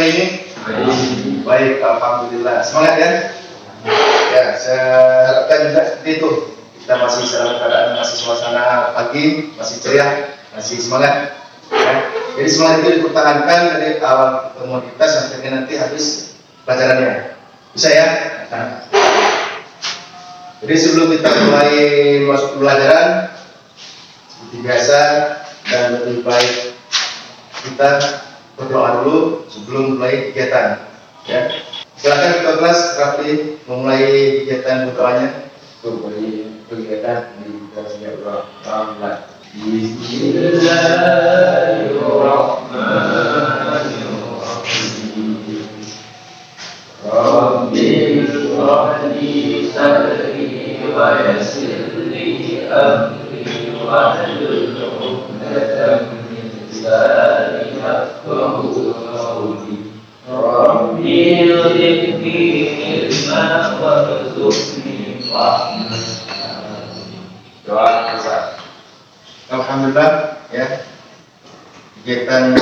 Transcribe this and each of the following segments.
hari ini? Baik, alhamdulillah. Semangat ya? Ya, saya harapkan juga seperti itu. Kita masih dalam keadaan masih suasana pagi, masih ceria, masih semangat. Ya. Jadi semangat itu dipertahankan dari awal pertemuan kita sampai nanti habis pelajarannya. Bisa ya? Nah. Jadi sebelum kita mulai masuk pelajaran, seperti biasa dan lebih baik kita berdoa dulu sebelum mulai kegiatan. Ya. Silakan ketua kelas Rafli memulai kegiatan berdoanya. Kembali kegiatan di kelasnya berdoa. Bismillahirrahmanirrahim. Rabbi shrahli sadri wa yassir li amri wahlul 'uqdatam min lisani yafqahu qawli. Rabbi zidni ilma warzuqni fahma. Doa besar. Alhamdulillah ya. Kegiatan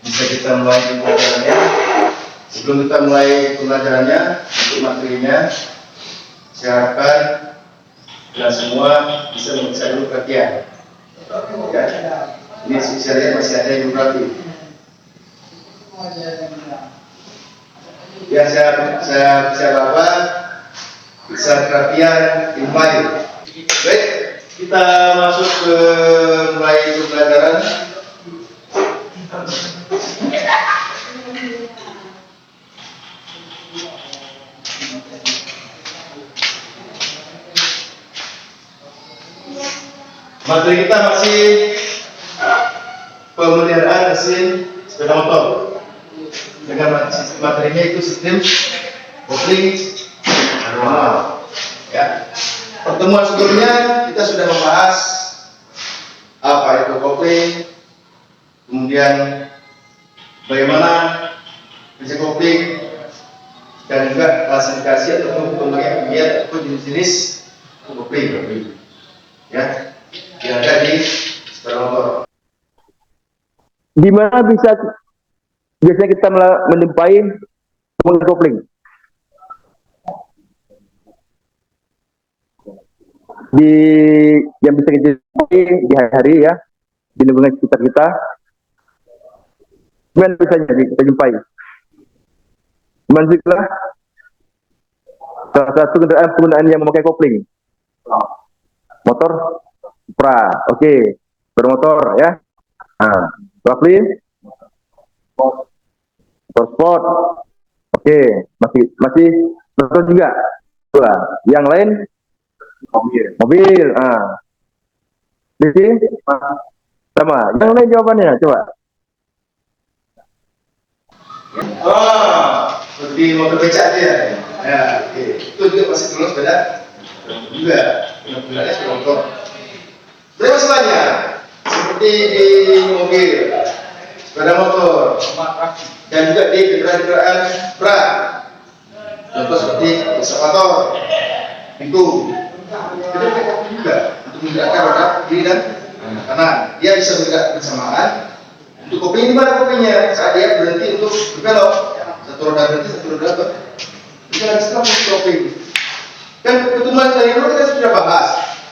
bisa kita mulai pelajarannya. Sebelum kita mulai pelajarannya untuk materinya, saya harapkan kita semua bisa membaca dulu perhatian. Ya. Ini sisanya masih ada yang berarti. Ya, saya bapak bisa perhatian dimulai. Baik, kita masuk ke mulai pembelajaran. Materi kita masih pemeliharaan mesin sepeda motor. Dengan materinya itu sistem kopling manual. Ya. Pertemuan sebelumnya kita sudah membahas apa itu kopling, kemudian bagaimana kerja kopling, dan juga klasifikasi atau pembagian atau jenis-jenis kopling. Ya, yang ada di sepeda motor. Di mana biasanya kita menjumpai kopling? Yang bisa kita jumpai di hari-hari ya, di lingkungan sekitar kita. Mana biasanya kita jumpai? Maksudnya salah satu penggunaan yang memakai kopling. Motor pra, oke, bermotor ya. Nah, Rafli, motor sport, oke, masih motor juga. Yang lain mobil. Di sini sama. Yang lain jawabannya coba. Seperti motor becak ya. Ya, oke. Itu juga masih terus beda. Juga penggunaannya sepeda motor. Tapi masalahnya seperti di mobil, sepeda motor, dan juga di kendaraan berat. Contoh seperti eskavator, itu juga untuk menggerakkan roda kiri dan kanan. Dia bisa bergerak bersamaan. Untuk kopling, di mana koplingnya? Saat dia berhenti untuk berbelok, satu roda berhenti, satu roda berhenti. Jangan setelah kopling. Dan pertemuan dari dulu kita sudah bahas.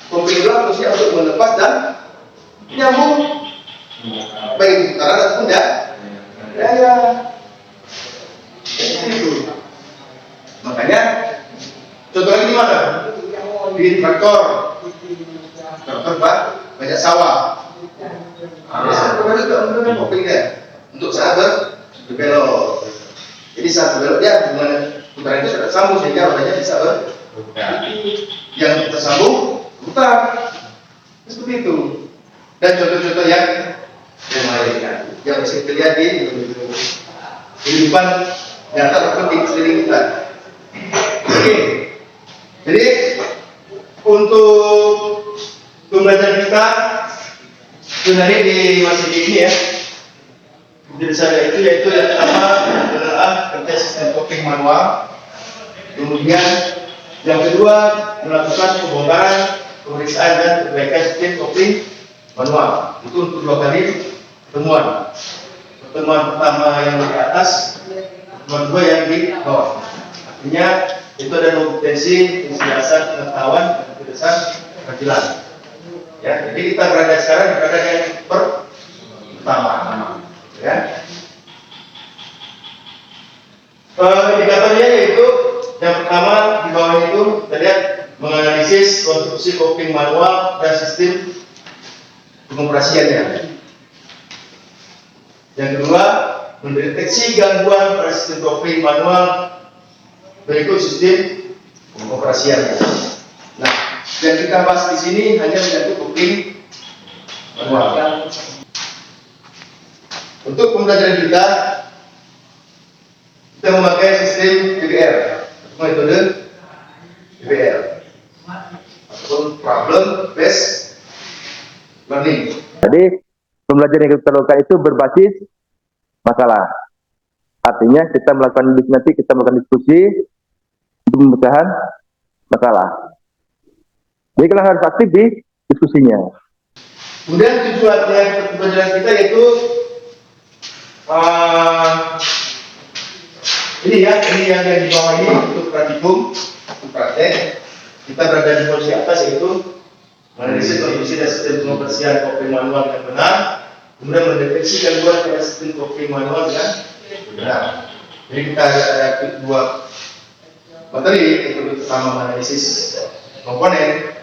Kopling itu fungsinya untuk melepas dan menyambung baik di putaran ataupun enggak. Ya. Itu. Makanya contoh lagi di mana? Di traktor banyak sawah. Biasanya juga menggunakan kopling ya untuk saat berbelok. Jadi saat berbelok dia dengan putaran itu sudah sambung sehingga rodanya bisa yang tersambung putar seperti itu. Dan contoh-contoh yang lainnya yang bisa kita lihat di kehidupan nyata ataupun di sekeliling kita. Oke. Jadi untuk pembelajaran kita sebenarnya di masa ini ya, jadi saya itu yaitu yang pertama adalah kerja sistem kopling manual, kemudian yang kedua melakukan pembongkaran, pemeriksaan dan perbaikan sistem kopling manual. Itu untuk 2 kali pertemuan. temuan pertama yang di atas, temuan kedua yang di bawah. Artinya itu ada kompetensi, dasar pengetahuan, dan dasar peradilan. Ya, jadi kita berada sekarang berada yang pertama. Ya. Indikatornya yaitu yang pertama di bawah itu kita lihat menganalisis konstruksi kopling manual dan sistem pengoperasiannya. Yang kedua, mendeteksi gangguan pada sistem kopling manual berikut sistem pengoperasiannya. Nah, yang kita bahas di sini hanya menyangkut kopling manual. Untuk pembelajaran kita memakai sistem PBL, metode PBL, ataupun problem based learning. Jadi pembelajaran yang kita lakukan itu berbasis masalah. Artinya kita melakukan nanti kita melakukan diskusi untuk pemecahan masalah. Jadi kita harus aktif di diskusinya. Kemudian tujuan pembelajaran kita yaitu ini yang di bawah ini untuk praktikum, untuk praktek. Kita berada di posisi atas yaitu menganalisis kondisi dan sistem pengoperasian kopling manual yang benar, kemudian mendeteksi gangguan pada sistem kopling manual yang benar. Jadi kita ada dua materi, yaitu pertama menganalisis komponen,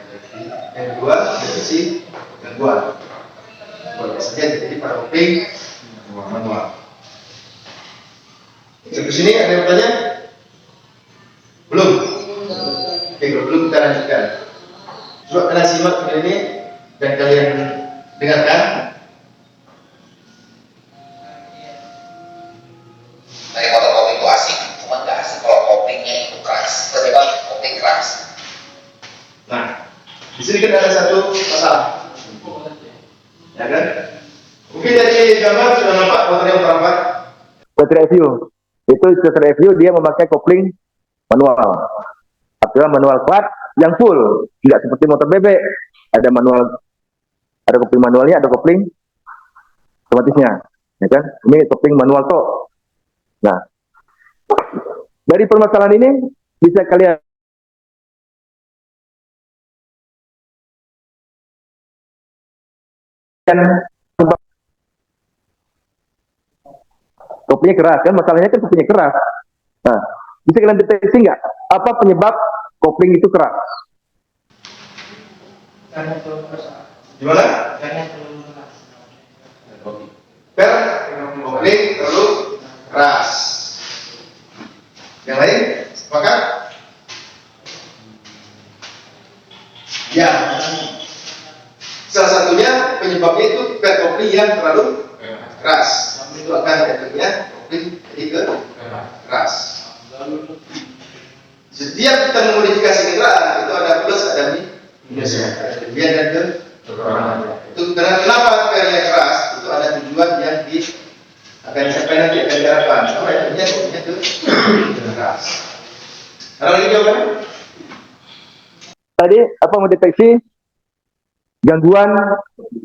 yang kedua mendeteksi gangguan. Boleh saja jadi pada kopling manual. Sampai sini ada yang bertanya? Belum? Oke, kalau belum kita lanjutkan. Coba kalian simak video ini dan kalian dengarkan. Dari motor kopling itu asik, cuma nggak asik kalau koplingnya itu keras. Penyebab kopling keras. Nah, di sini kan ada satu masalah, ya kan? Mungkin dari gambar sudah nampak motor yang berapa? Battery review itu setelah review dia memakai kopling manual. Artinya manual plat yang full, tidak seperti motor bebek. Ada manual, ada kopling manualnya, ada kopling otomatisnya, ya kan? Ini kopling manual toh. Nah, dari permasalahan ini bisa kalian koplingnya keras kan, masalahnya kan koplingnya keras. Nah, bisa kalian deteksi nggak apa penyebab kopling itu keras? Gimana? Kopling terlalu keras. Yang lain, sepakat? Ya. Salah satunya penyebabnya itu kopling yang terlalu keras. Itu akan efeknya kopling jadi keras. Setiap kita memodifikasi kendaraan itu ada plus ada minusnya, ada kelebihan dan kekurangannya. Itu kenapa yang keras itu ada tujuan yang akan disampaikan nanti akan diharapkan. Apa efeknya kopling keras. Ada lagi jawabannya? Tadi apa mendeteksi gangguan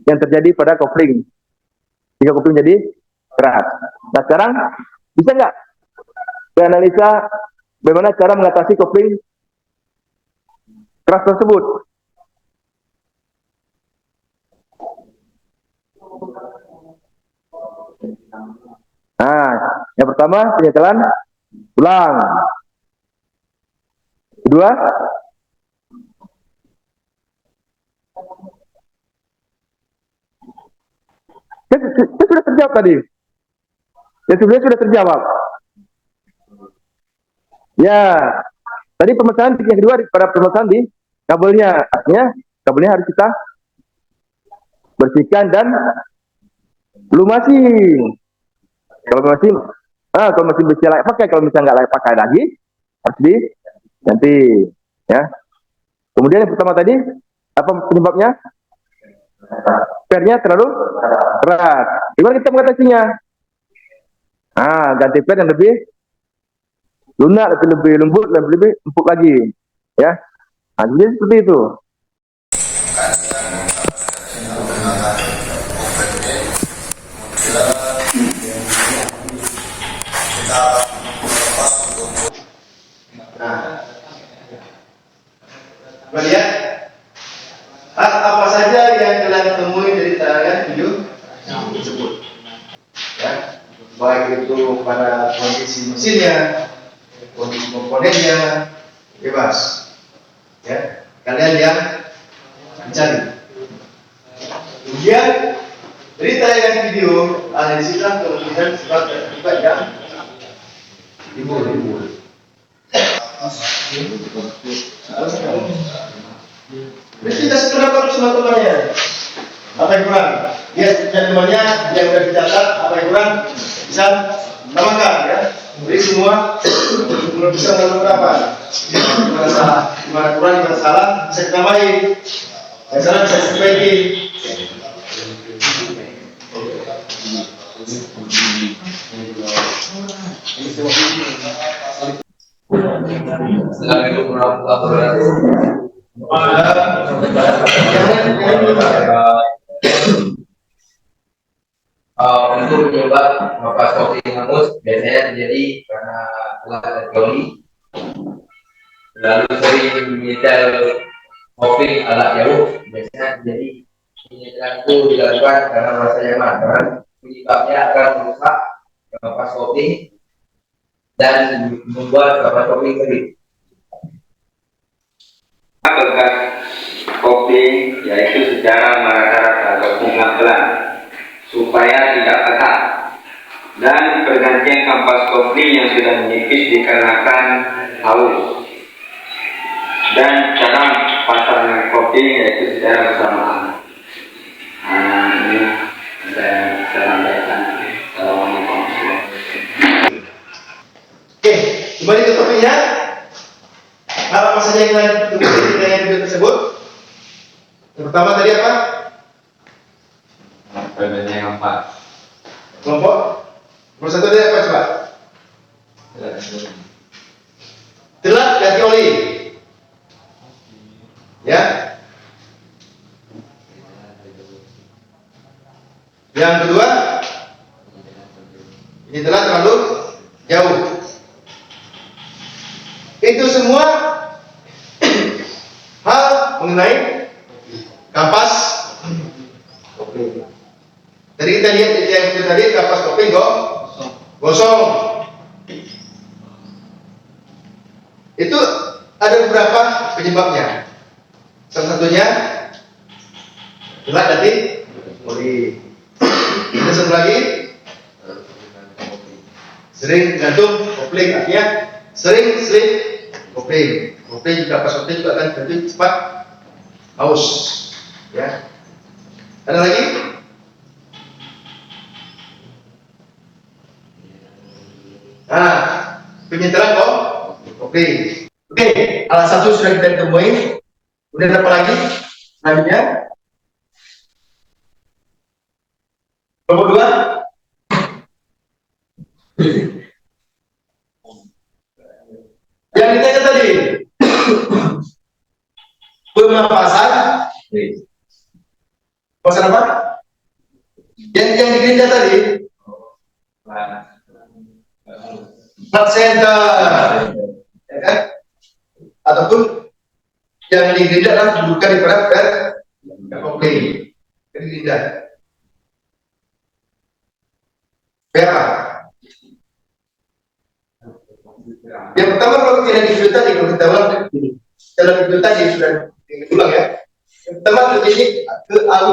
yang terjadi pada kopling jika kopling jadi keras. Nah sekarang bisa nggak dianalisa bagaimana cara mengatasi kopling keras tersebut? Nah, yang pertama penyetelan ulang. Kedua, saya sudah terjawab tadi. Ya sebenarnya sudah terjawab. Ya, tadi permasalahan yang kedua pada permasalahan di kabelnya, artinya kabelnya harus kita bersihkan dan lumasi. Kalau masih bisa layak pakai, kalau misalnya nggak layak pakai lagi harus ganti. Ya. Kemudian yang pertama tadi apa penyebabnya? Pernya terlalu keras. Gimana kita mengatasinya? Ganti per yang lebih lunak, lebih lembut, lebih empuk lagi, ya. Jadi seperti itu. kita melepas untuk Nah, coba lihat hal apa saja yang kalian temui dari tayangan video tersebut. Ya, baik itu pada kondisi mesinnya, kondisi komponennya, bebas. Ya, kalian yang mencari. Kemudian dari tayangan video ada disita kemungkinan sebab akibat yang timbul. Terus kita setelah teman-temannya apa yang kurang? Ya, temannya yang sudah dicatat apa yang kurang bisa tambahkan ya. Jadi semua belum bisa berapa? Dimana salah, dimana kurang, dimana salah bisa ditambahin. Yang salah bisa diperbaiki. Assalamualaikum warahmatullahi untuk penyebab lepas kopi hangus biasanya terjadi karena ulah elektronik, lalu sering menyetel kopi alat jauh biasanya terjadi penyetelan itu dilakukan karena merasa nyaman karena penyebabnya akan merusak lepas kopi dan membuat lepas kopi kering. Bekas kopi yaitu secara merata-rata ataupun pelan supaya tidak patah, dan pergantian kampas kopi yang sudah menipis dikarenakan haus, dan cara pasang kopi yaitu secara bersamaan. Ini saya sampaikan. Assalamualaikum warahmatullahi wabarakatuh. Oke, kembali ke topiknya. Apa saja yang kalian temui di tayangan video tersebut? Yang pertama tadi apa? Pergantian kampas. Kelompok. Nomor satu tadi apa coba? Telat ganti oli. Ya. Yang kedua, ini telat terlalu jauh. Itu semua hal mengenai kampas kopi. Tadi kita lihat yang tadi kampas kopi gosong. Itu ada beberapa penyebabnya. Salah satunya telat ganti oli. Ada satu lagi sering gantung kopling, artinya sering slip kopling. Kopling juga pas kopling juga akan ganti cepat haus. Ya. Ada lagi? Nah, penyetelan kopling. Oke, alat satu sudah kita temui. Kemudian apa lagi? Selanjutnya nomor dua. Yang ditanya tadi pemapasan pasal apa? Yang digerinda tadi plat center, ya kan? Ataupun yang digerinda adalah kedudukan daripada kopling. Digerinda. Berapa? Yang pertama kalau tidak video tadi, kalau kita ulang dalam video tadi sudah diulang ya. Yang pertama terjadi ke au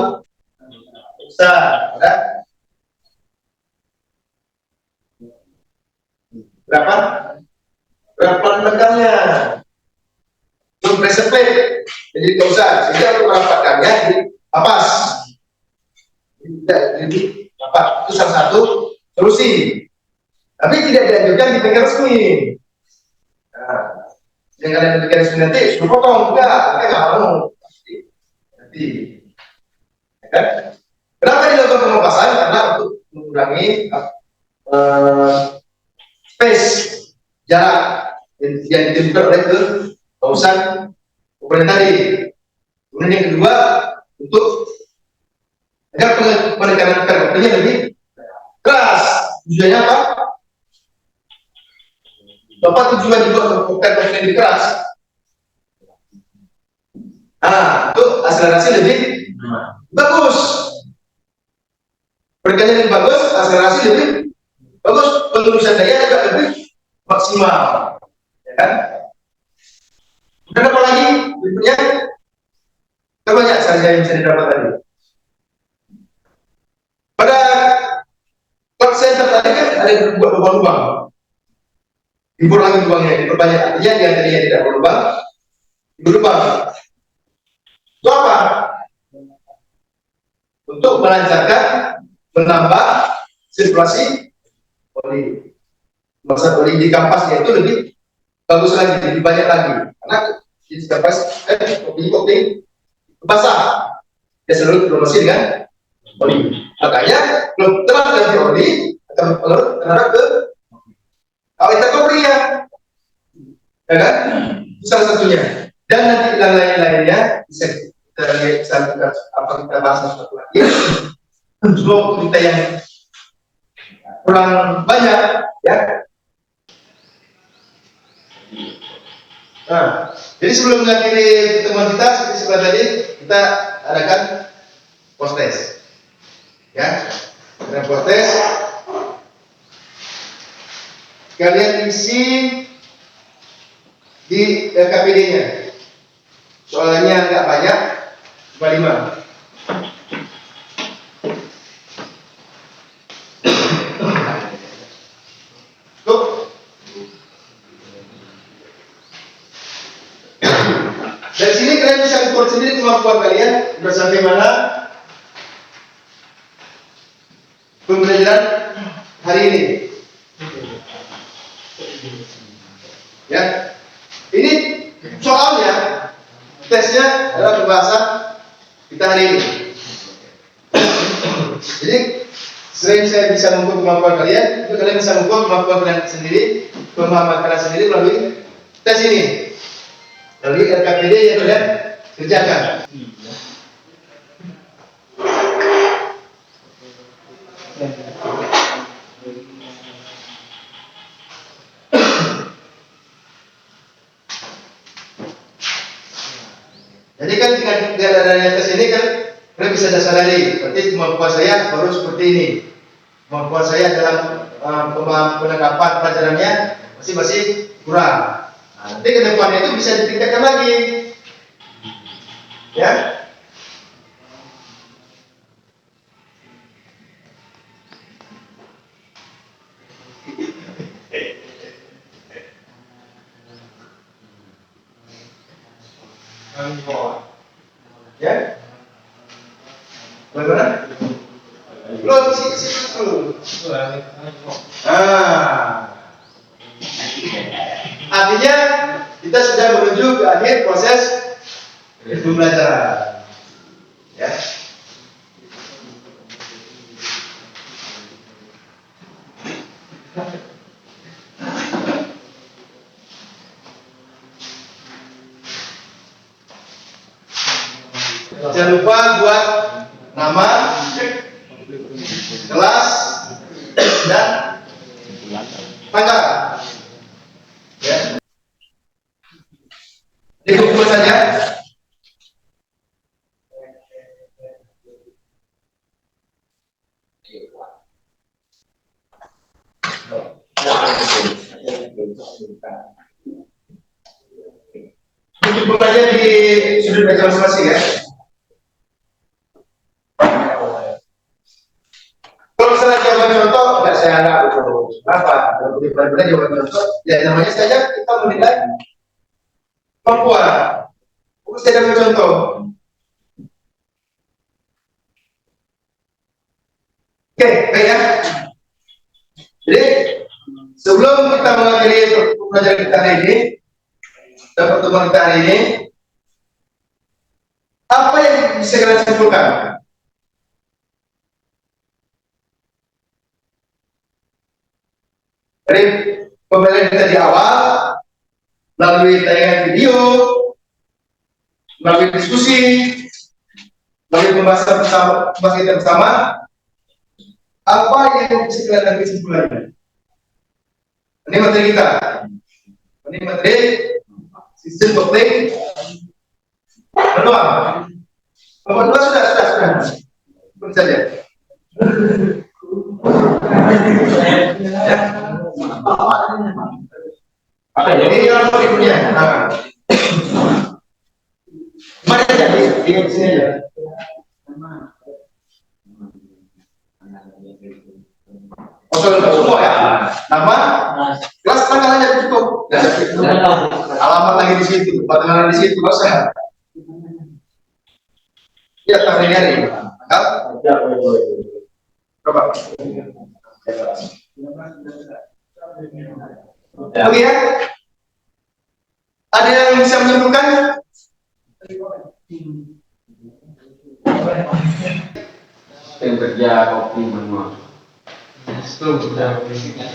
besar, ada berapa? Berapa belakangnya? Belum resepet, jadi tidak usah. Sehingga untuk merapatkannya jadi papas. Jadi rapat itu salah satu solusi. Tapi tidak dianjurkan di bengkel resmi. Nah, yang kalian di bengkel resmi nanti suruh potong, enggak nggak mau. Nanti, ya kan? Kenapa dilakukan pemapasan? Karena untuk mengurangi space jarak yang ditentukan oleh kehausan komponen tadi. Kemudian yang kedua untuk agar penekanan kopelnya lebih keras. Tujuannya apa? Bapak tujuan dibuat bukan lebih keras. Itu akselerasi lebih bagus. Berkaitan lebih bagus, akselerasi lebih bagus, penulisan daya juga lebih maksimal. Ya kan? Dan apa lagi? Berikutnya, banyak saja yang bisa didapat tadi. Pada cloud center tadi kan ada yang buat lubang-lubang. Dibuat lagi lubangnya, diperbanyak. Artinya yang tadinya tidak berlubang, berlubang. Itu apa? Untuk melancarkan, menambah sirkulasi oli. Masa oli di kampasnya itu lebih bagus lagi, lebih banyak lagi. Karena di kampas kopi basah, dia selalu dipromosi dengan oli. Makanya belum telah ganti oli akan berpengaruh terhadap ke kualitas kopinya, ya kan? Itu salah satunya. Dan nanti yang lain-lainnya bisa kita lihat, kita bahas satu lagi. Untuk kita yang kurang banyak, ya. Nah, jadi sebelum mengakhiri pertemuan kita seperti sebelah tadi, kita adakan post test, ya. Dengan post test, kalian isi di KPD-nya. Soalnya nggak banyak, cuma 5. Dari sini kalian bisa ukur sendiri kemampuan kalian sudah sampai mana pembelajaran hari ini. Ya, ini soalnya tesnya adalah pembahasan kita hari ini. Jadi selain saya bisa mengukur kemampuan kalian, itu kalian bisa mengukur kemampuan kalian sendiri, pemahaman kalian sendiri melalui tes ini. Melalui RKPD yang kalian kerjakan. Jadi kan dengan adanya tes ini kan kalian bisa sadari, berarti kemampuan saya baru seperti ini. Kemampuan saya dalam penangkapan pelajarannya masih kurang. Nanti ke depannya itu bisa ditingkatkan lagi, ya. Ya, bagaimana? Belum sih dulu. Artinya kita sudah menuju ke akhir proses pembelajaran, ya. Jangan lupa buat nama, kelas, dan tanggal. Ya. Itu saja. Cukup aja di sudut baca masing-masing, ya. Kalau misalnya jawaban contoh, nggak saya anggap itu apa? Kalau benar-benar jawaban contoh, ya namanya saja kita menilai kemampuan. Fokus saya dapat contoh. Oke, baik ya. Jadi sebelum kita mengakhiri pelajaran kita hari ini dan pertemuan kita hari ini, apa yang bisa kalian simpulkan? Dari pembelajaran kita di awal, melalui tayangan video, melalui diskusi, melalui pembahasan kita bersama, apa yang bisa kalian ambil kesimpulannya? Ini materi kita. Ini materi sistem kopling manual. Nomor 2 sudah. Seperti saja. Ini yang berikutnya. Mana jadi? Ini di sini aja. Untuk semua ya. Nama, kelas tanggal aja cukup. Alamat lagi di situ, pertemanan di situ, bosan. Ya, tanggal ini hari. Berapa? Oke ya. Ada yang bisa menyimpulkan? Yang kerja kopi manual.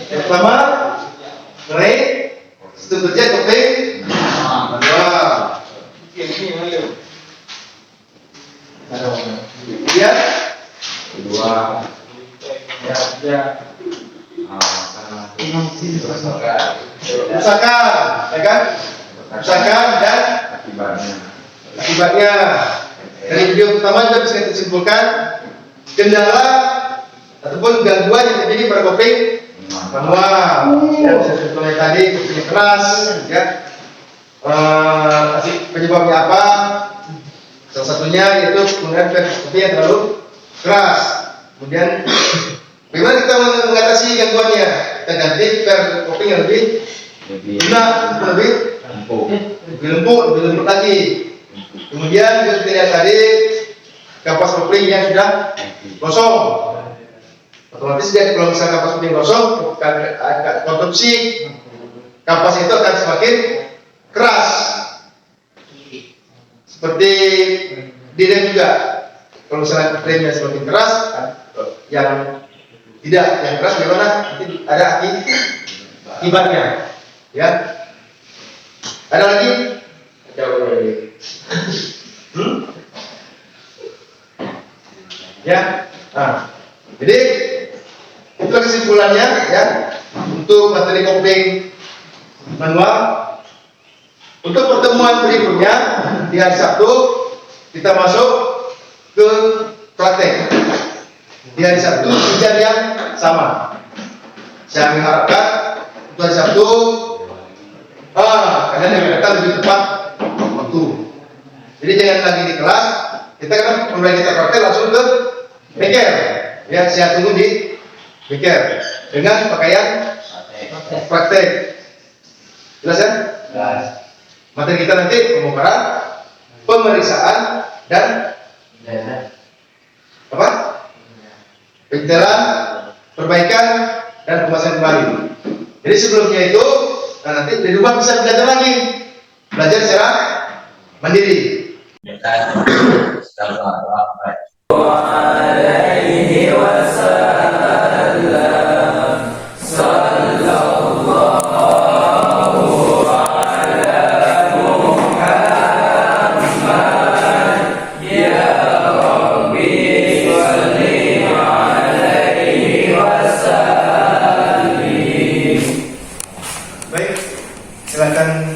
Yang pertama, ngerik, sistem kerja kopi manual. Kemudian Kedua, usahakan, ya kan? Usahakan dan akibatnya. Dari video pertama juga bisa kita simpulkan kendala ataupun gangguan yang terjadi pada kopling manual. Ya, bisa contohnya tadi kopling keras, ya. Penyebabnya apa? Salah satunya yaitu penggunaan kopi yang terlalu keras. Kemudian bagaimana kita mengatasi gangguannya? Kita ganti per kopi yang lebih lunak, lebih lembut lagi. Kemudian kita lihat tadi kapas kopling yang sudah kosong. Otomatis dia kalau misalnya kapas kopling kosong, konstruksi kapas itu akan semakin keras. Seperti di rem juga, kalau misalnya remnya semakin keras, yang keras bagaimana? Nanti ada akibatnya, ya. Ada lagi? Ya. Nah, jadi itu kesimpulannya, ya, untuk materi kopling manual. Untuk pertemuan berikutnya di hari Sabtu kita masuk ke praktek. Di hari Sabtu ujian yang sama. Saya mengharapkan untuk hari Sabtu kalian yang datang lebih tepat waktu. Jadi jangan lagi di kelas, kita kan mulai kita praktek langsung ke bengkel. Ya, saya tunggu di bengkel dengan pakaian praktek. Jelas ya? Jelas. Materi kita nanti pembongkaran, pemeriksaan dan apa? Penjelasan, perbaikan dan pemasangan kembali. Jadi sebelumnya itu, nanti di rumah bisa belajar lagi, belajar secara mandiri. Silakan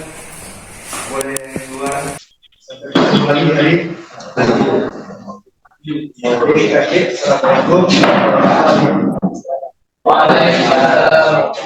boleh keluar lagi tadi. Assalamualaikum. Waalaikumsalam.